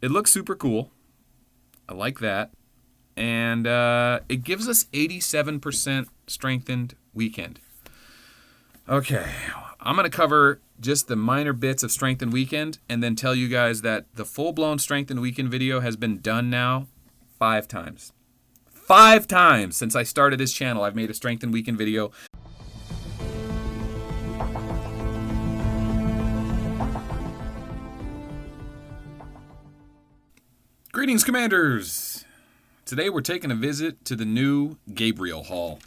It looks super cool. I like that. And it gives us 87% strengthened weekend. Okay, I'm going to cover just the minor bits of strengthened weekend and then tell you guys that the full-blown strengthened weekend video has been done now 5 times. 5 times since I started this channel, I've made a strengthened weekend video. Greetings, Commanders! Today we're taking a visit to the new Gabriel Hall.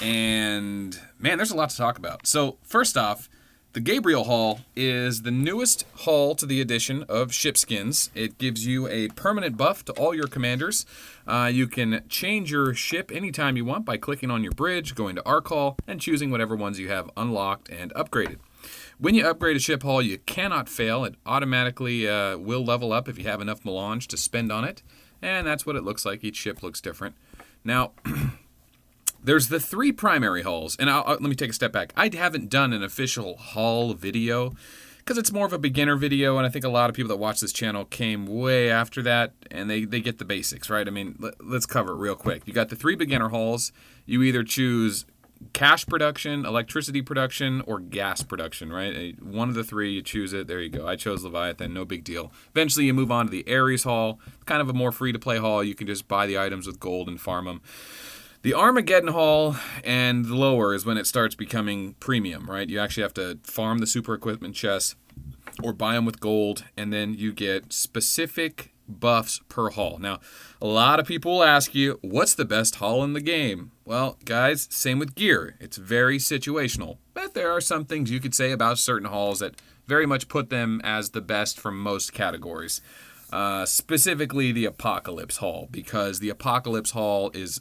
And, man, there's a lot to talk about. So, first off, the Gabriel Hall is the newest hall to the addition of ship skins. It gives you a permanent buff to all your commanders. You can change your ship anytime you want by clicking on your bridge, going to Ark Hall, and choosing whatever ones you have unlocked and upgraded. When you upgrade a ship hall, you cannot fail. It automatically will level up if you have enough melange to spend on it. And that's what it looks like. Each ship looks different. Now, there's the 3 primary halls. And let me take a step back. I haven't done an official hall video because it's more of a beginner video. And I think a lot of people that watch this channel came way after that. And they get the basics, right? I mean, let's cover it real quick. You got the 3 beginner halls. You either choose cash production, electricity production, or gas production, right? One of the 3, you choose it. There you go. I chose Leviathan, no big deal. Eventually, you move on to the Ares Hall, kind of a more free-to-play hall. You can just buy the items with gold and farm them. The Armageddon Hall and the lower is when it starts becoming premium, right? You actually have to farm the super equipment chests or buy them with gold, and then you get specific buffs per hall. Now, a lot of people will ask you, what's the best hall in the game? Well, guys, same with gear. It's very situational. But there are some things you could say about certain halls that very much put them as the best from most categories. Specifically the Apocalypse Hall, because the Apocalypse Hall is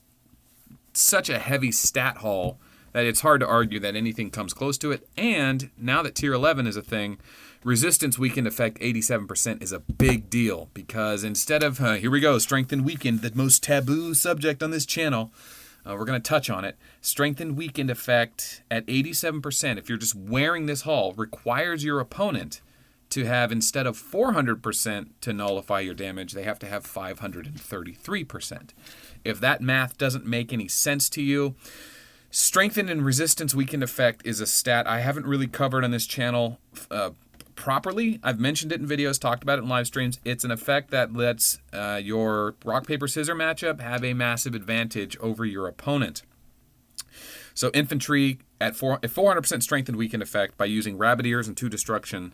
such a heavy stat hall that it's hard to argue that anything comes close to it. And now that Tier 11 is a thing, Resistance Weekend Effect 87% is a big deal, because instead of, here we go, Strengthened Weekend, the most taboo subject on this channel, we're going to touch on it. Strengthened Weekend Effect at 87%, if you're just wearing this hall, requires your opponent to have, instead of 400% to nullify your damage, they have to have 533%. If that math doesn't make any sense to you, Strengthened and Resistance Weekend Effect is a stat I haven't really covered on this channel properly. I've mentioned it in videos, talked about it in live streams. It's an effect that lets your rock, paper, scissors matchup have a massive advantage over your opponent. So infantry at 400% strengthened weekend effect by using rabbit ears and 2 destruction,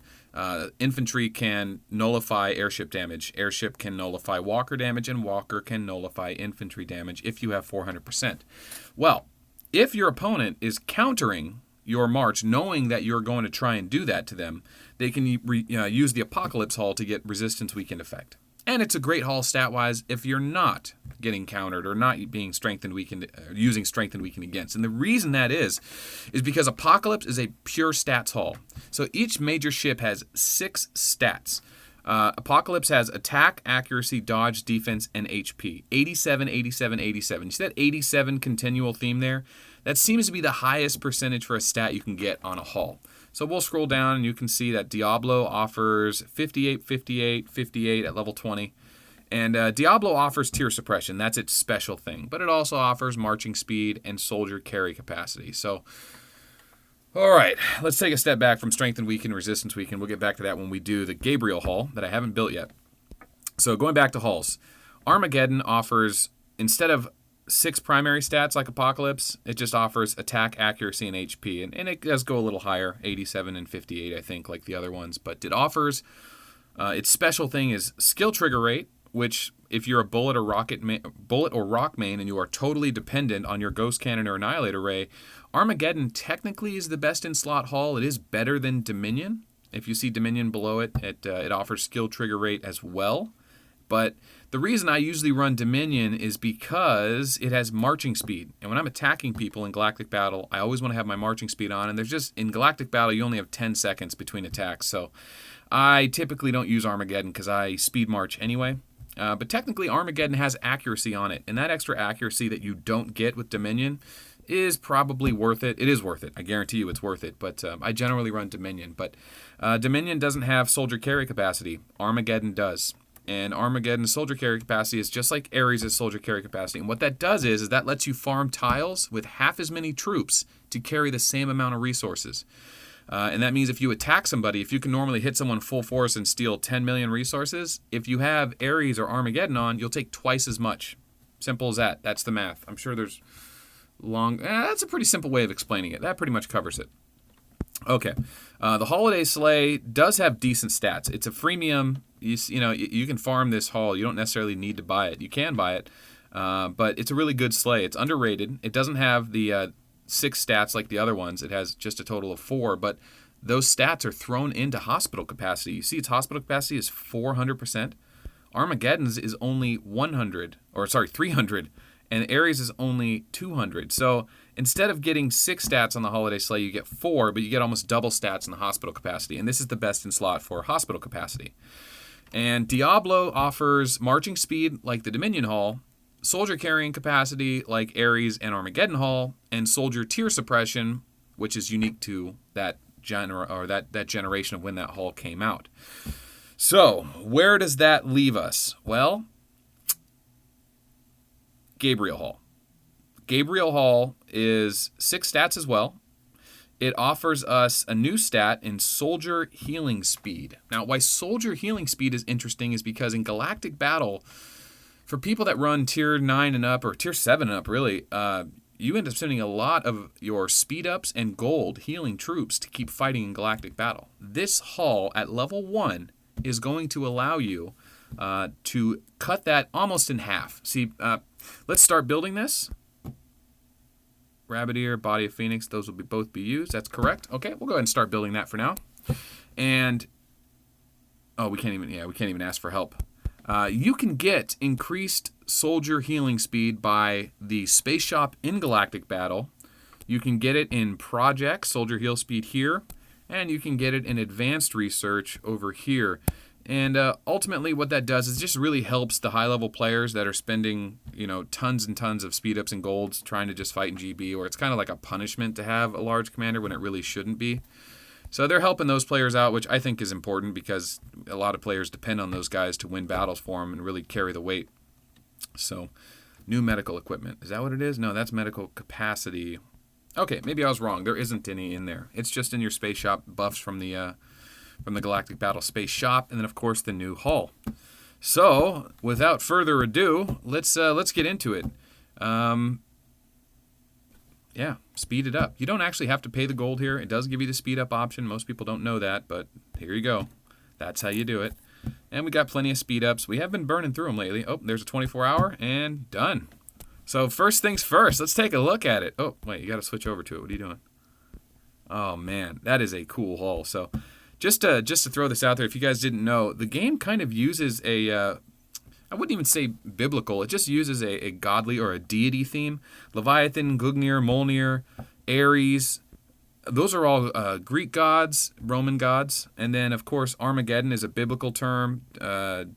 infantry can nullify airship damage. Airship can nullify walker damage, and walker can nullify infantry damage if you have 400%. Well, if your opponent is countering your march, knowing that you're going to try and do that to them, they can use the Apocalypse Hall to get Resistance Weekend Effect. And it's a great hall stat-wise if you're not getting countered or not being strengthened weekend, using strengthened weekend against. And the reason that is because Apocalypse is a pure stats hall. So each major ship has 6 stats. Apocalypse has attack, accuracy, dodge, defense, and HP. 87, 87, 87. You see that 87 continual theme there? That seems to be the highest percentage for a stat you can get on a hall. So we'll scroll down and you can see that Diablo offers 58, 58, 58 at level 20. And Diablo offers tier suppression. That's its special thing. But it also offers marching speed and soldier carry capacity. So, all right, let's take a step back from Strengthened Weekend, Resistance Weekend. We'll get back to that when we do the Gabriel Hall that I haven't built yet. So going back to halls, Armageddon offers, instead of 6 primary stats like Apocalypse, it just offers attack, accuracy, and HP. And it does go a little higher, 87 and 58, I think, like the other ones. But it offers, its special thing is skill trigger rate, which if you're a bullet or rock main and you are totally dependent on your Ghost Cannon or Annihilator Ray, Armageddon technically is the best in slot hall. It is better than Dominion. If you see Dominion below it, it offers skill trigger rate as well. But the reason I usually run Dominion is because it has marching speed. And when I'm attacking people in Galactic Battle, I always want to have my marching speed on. And there's just, in Galactic Battle, you only have 10 seconds between attacks. So I typically don't use Armageddon because I speed march anyway. But technically, Armageddon has accuracy on it. And that extra accuracy that you don't get with Dominion is probably worth it. It is worth it. I guarantee you it's worth it. But I generally run Dominion. But Dominion doesn't have soldier carry capacity. Armageddon does. And Armageddon's soldier carry capacity is just like Ares' soldier carry capacity. And what that does is that lets you farm tiles with half as many troops to carry the same amount of resources. And that means if you attack somebody, if you can normally hit someone full force and steal 10 million resources, if you have Ares or Armageddon on, you'll take twice as much. Simple as that. That's the math. I'm sure there's that's a pretty simple way of explaining it. That pretty much covers it. Okay. The Holiday Sleigh does have decent stats. It's a freemium. You can farm this haul. You don't necessarily need to buy it. You can buy it, but it's a really good sleigh. It's underrated. It doesn't have the 6 stats like the other ones. It has just a total of 4, but those stats are thrown into hospital capacity. You see its hospital capacity is 400%. Armageddon's is only 300, and Ares is only 200. So instead of getting 6 stats on the Holiday Sleigh, you get 4, but you get almost double stats in the hospital capacity, and this is the best in slot for hospital capacity. And Diablo offers marching speed like the Dominion Hall, soldier carrying capacity like Ares and Armageddon Hall, and soldier tier suppression, which is unique to that generation of when that hall came out. So, where does that leave us? Well, Gabriel Hall. Gabriel Hall is 6 stats as well. It offers us a new stat in soldier healing speed. Now, why soldier healing speed is interesting is because in Galactic Battle, for people that run tier 9 and up, or tier 7 and up really, you end up spending a lot of your speed ups and gold healing troops to keep fighting in Galactic Battle. This hall at level 1 is going to allow you to cut that almost in half. See, let's start building this. Rabbit Ear, Body of Phoenix, those will both be used. That's correct. Okay, we'll go ahead and start building that for now. And we can't even ask for help. You can get increased soldier healing speed by the Space Shop in Galactic Battle. You can get it in Project, soldier heal speed here, and you can get it in Advanced Research over here. And ultimately what that does is just really helps the high-level players that are spending, tons and tons of speed-ups and golds trying to just fight in GB, or it's kind of like a punishment to have a large commander when it really shouldn't be. So they're helping those players out, which I think is important because a lot of players depend on those guys to win battles for them and really carry the weight. So, new medical equipment. Is that what it is? No, that's medical capacity. Okay, maybe I was wrong. There isn't any in there. It's just in your Space Shop buffs from the Galactic Battle Space Shop, and then of course the new hull. So, without further ado, let's get into it. Yeah, speed it up. You don't actually have to pay the gold here. It does give you the speed up option. Most people don't know that, but here you go. That's how you do it. And we got plenty of speed ups. We have been burning through them lately. Oh, there's a 24-hour, and done. So first things first, let's take a look at it. Oh, wait, you got to switch over to it. What are you doing? Oh, man, that is a cool hull. So just to throw this out there, if you guys didn't know, the game kind of uses I wouldn't even say biblical. It just uses a godly or a deity theme. Leviathan, Gungnir, Mjolnir, Ares. Those are all Greek gods, Roman gods. And then, of course, Armageddon is a biblical term.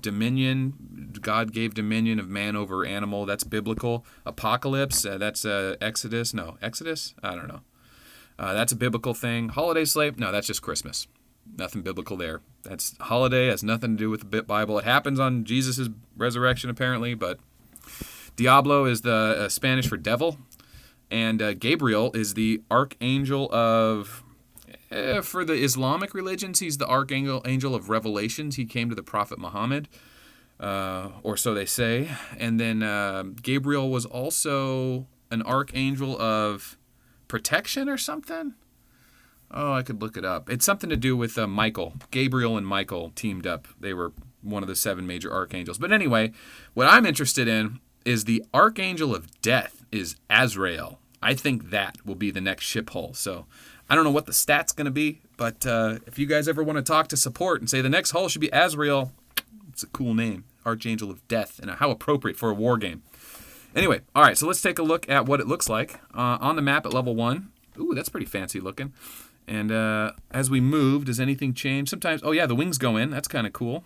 Dominion, God gave dominion of man over animal. That's biblical. Apocalypse, that's Exodus. No, Exodus? I don't know. That's a biblical thing. Holiday Slave? No, that's just Christmas. Nothing biblical there. That's holiday, has nothing to do with the Bible. It happens on Jesus' resurrection, apparently, but Diablo is the Spanish for devil, and Gabriel is the archangel of, for the Islamic religions, he's the archangel of revelations. He came to the Prophet Muhammad, or so they say. And then Gabriel was also an archangel of protection or something. Oh, I could look it up. It's something to do with Michael. Gabriel and Michael teamed up. They were one of the 7 major archangels. But anyway, what I'm interested in is the archangel of death is Azrael. I think that will be the next ship hull. So I don't know what the stat's going to be, but if you guys ever want to talk to support and say the next hull should be Azrael, it's a cool name. Archangel of death, and how appropriate for a war game. Anyway, all right, so let's take a look at what it looks like on the map at level 1. Ooh, that's pretty fancy looking. And as we move, does anything change? Sometimes, oh yeah, the wings go in. That's kind of cool.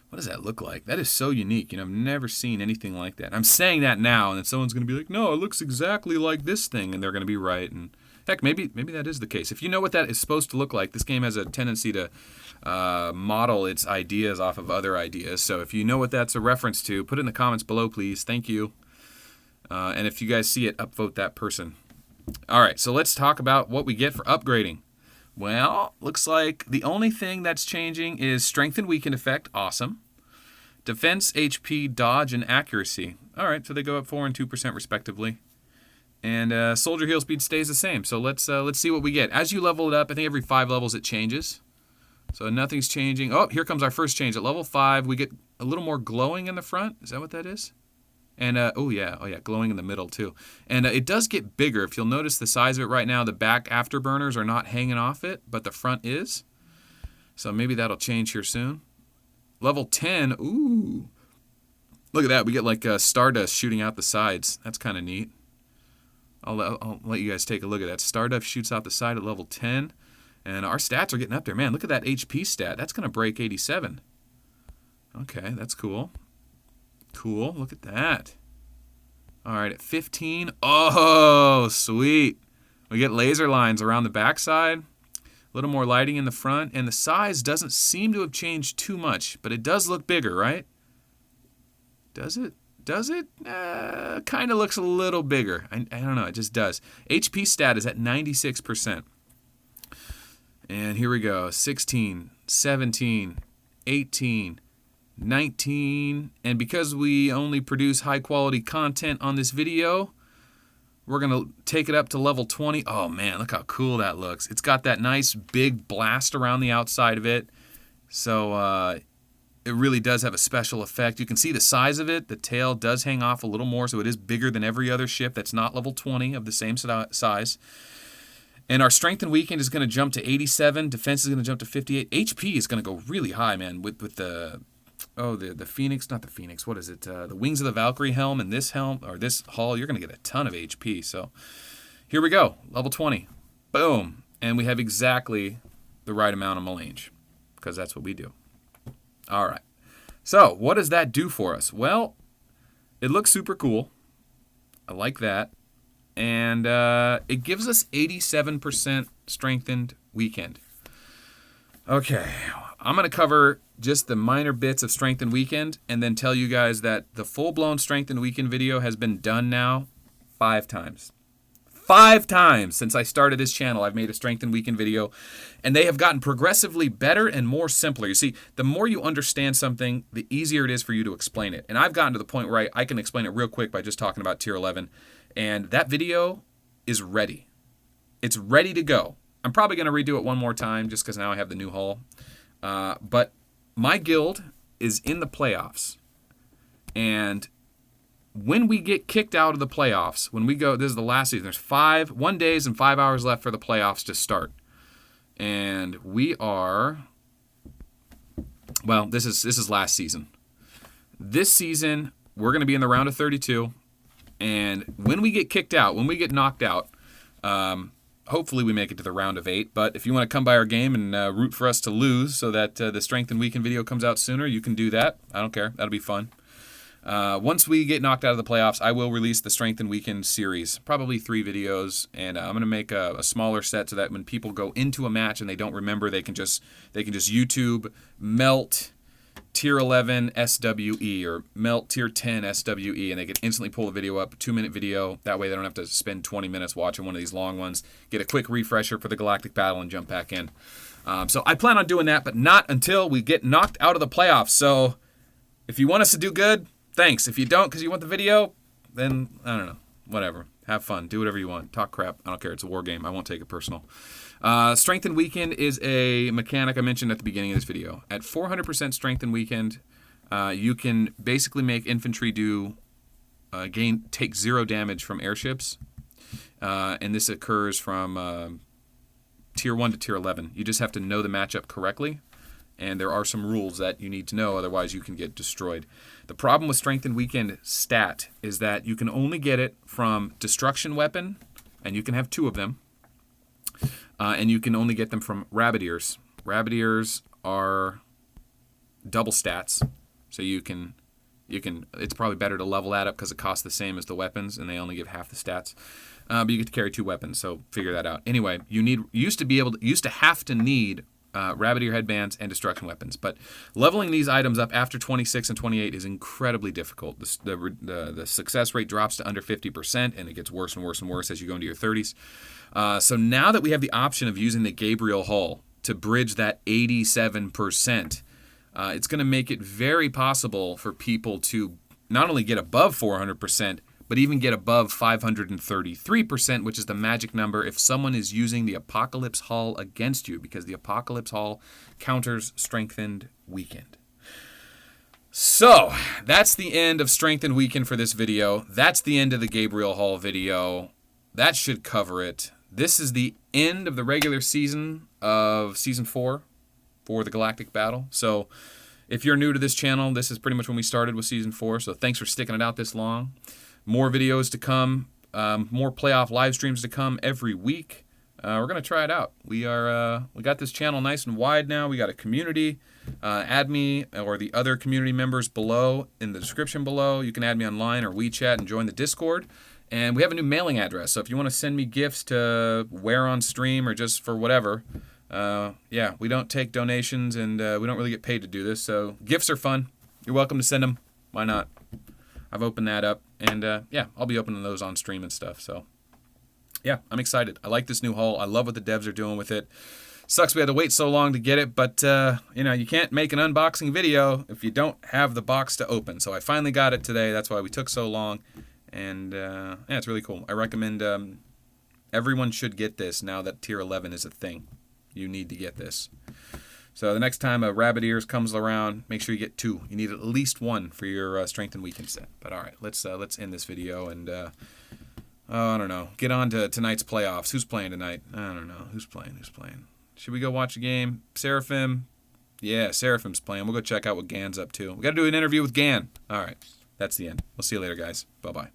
What does that look like? That is so unique. I've never seen anything like that. I'm saying that now, and then someone's going to be like, no, it looks exactly like this thing, and they're going to be right, and Heck, maybe that is the case. If you know what that is supposed to look like, this game has a tendency to model its ideas off of other ideas. So if you know what that's a reference to, put it in the comments below, please. Thank you. And if you guys see it, upvote that person. All right, so let's talk about what we get for upgrading. Well, looks like the only thing that's changing is strength and weakened effect. Awesome. Defense, HP, dodge, and accuracy. All right, so they go up 4% and 2% respectively. And soldier heal speed stays the same. So let's see what we get. As you level it up, I think every 5 levels it changes. So nothing's changing. Oh, here comes our first change. At level 5, we get a little more glowing in the front. Is that what that is? And, oh yeah, glowing in the middle too. And it does get bigger. If you'll notice the size of it right now, the back afterburners are not hanging off it, but the front is. So maybe that'll change here soon. Level 10, ooh. Look at that, we get like stardust shooting out the sides. That's kind of neat. I'll let you guys take a look at that. Stardust shoots out the side at level 10. And our stats are getting up there. Man, look at that HP stat. That's going to break 87. Okay, that's cool. Cool, look at that. All right, at 15. Oh, sweet. We get laser lines around the backside. A little more lighting in the front. And the size doesn't seem to have changed too much. But it does look bigger, right? Does it? Does it? Kind of looks a little bigger. I don't know, it just does. HP stat is at 96%. And here we go. 16, 17, 18, 19, and because we only produce high quality content on this video, we're going to take it up to level 20. Oh man, look how cool that looks. It's got that nice big blast around the outside of it. So it really does have a special effect. You can see the size of it. The tail does hang off a little more, so it is bigger than every other ship that's not level 20 of the same size. And our strength and weakened is going to jump to 87. Defense is going to jump to 58. HP is going to go really high, man, with the Phoenix, not the Phoenix, what is it? The Wings of the Valkyrie helm and this helm, or this hull, you're going to get a ton of HP. So here we go, level 20. Boom. And we have exactly the right amount of melange, because that's what we do. All right. So what does that do for us? Well, it looks super cool. I like that. And it gives us 87% strengthened weakened. Okay, I'm going to cover just the minor bits of strength and weakened and then tell you guys that the full-blown strength and weakened video has been done now 5 times. 5 times since I started this channel, I've made a strength and weakened video, and they have gotten progressively better and more simpler. You see, the more you understand something, the easier it is for you to explain it. And I've gotten to the point where I can explain it real quick by just talking about tier 11. And that video is ready. It's ready to go. I'm probably going to redo it one more time just because now I have the new hull. But my guild is in the playoffs. And when we get kicked out of the playoffs, when we go, this is the last season, there's 1 days and 5 hours left for the playoffs to start. And we are, well, this is last season. This season, we're going to be in the round of 32. And when we get kicked out, when we get knocked out, hopefully we make it to the round of 8. But if you want to come by our game and root for us to lose so that the strength and weakened video comes out sooner, you can do that. I don't care. That'll be fun. Once we get knocked out of the playoffs, I will release the strength and weakened series, probably 3 videos, and I'm going to make a smaller set so that when people go into a match and they don't remember, they can just YouTube Melt Tier 11 SWE or Melt Tier 10 SWE, and they can instantly pull the video up, 2-minute video. That way they don't have to spend 20 minutes watching one of these long ones. Get a quick refresher for the Galactic Battle and jump back in. So I plan on doing that, but not until we get knocked out of the playoffs. So if you want us to do good, thanks. If you don't because you want the video, then I don't know. Whatever. Have fun. Do whatever you want. Talk crap. I don't care. It's a war game. I won't take it personal. Strength and weakened is a mechanic I mentioned at the beginning of this video. At 400% strength and weakened, you can basically make infantry take 0 damage from airships. And this occurs from tier 1 to tier 11. You just have to know the matchup correctly. And there are some rules that you need to know, otherwise you can get destroyed. The problem with strength and weakened stat is that you can only get it from destruction weapon, and you can have 2 of them. And you can only get them from rabbit ears. Rabbit ears are double stats, so you can It's probably better to level that up because it costs the same as the weapons, and they only give half the stats. But you get to carry 2 weapons, so figure that out. Anyway, you used to have to need rabbit ear headbands and destruction weapons, but leveling these items up after 26 and 28 is incredibly difficult. The success rate drops to under 50%, and it gets worse and worse and worse as you go into your 30s. So now that we have the option of using the Gabriel Hull to bridge that 87%, it's going to make it very possible for people to not only get above 400%, but even get above 533%, which is the magic number if someone is using the Apocalypse Hull against you, because the Apocalypse Hull counters Strengthened Weakened. So, that's the end of Strengthened Weakened for this video. That's the end of the Gabriel Hull video. That should cover it. This is the end of the regular season of Season 4 for the Galactic Battle. So, if you're new to this channel, this is pretty much when we started with Season 4, so thanks for sticking it out this long. More videos to come, more playoff live streams to come every week. We're going to try it out. We got this channel nice and wide now. We got a community. Add me or the other community members below in the description below. You can add me online or WeChat and join the Discord. And we have a new mailing address, so if you want to send me gifts to wear on stream or just for whatever, yeah, we don't take donations, and we don't really get paid to do this, so gifts are fun. You're welcome to send them. Why not? I've opened that up, and yeah, I'll be opening those on stream and stuff, so yeah, I'm excited. I like this new hull. I love what the devs are doing with it. Sucks we had to wait so long to get it, but you know, you can't make an unboxing video if you don't have the box to open, so I finally got it today. That's why we took so long, and yeah, it's really cool. I recommend everyone should get this now that Tier 11 is a thing. You need to get this. So the next time a Rabbit Ears comes around, make sure you get 2. You need at least 1 for your Strengthened Weakened set. But all right, let's end this video and oh, I don't know. Get on to tonight's playoffs. Who's playing tonight? I don't know. Who's playing? Should we go watch a game? Seraphim? Yeah, Seraphim's playing. We'll go check out what Gan's up to. We got to do an interview with Gan. All right, that's the end. We'll see you later, guys. Bye-bye.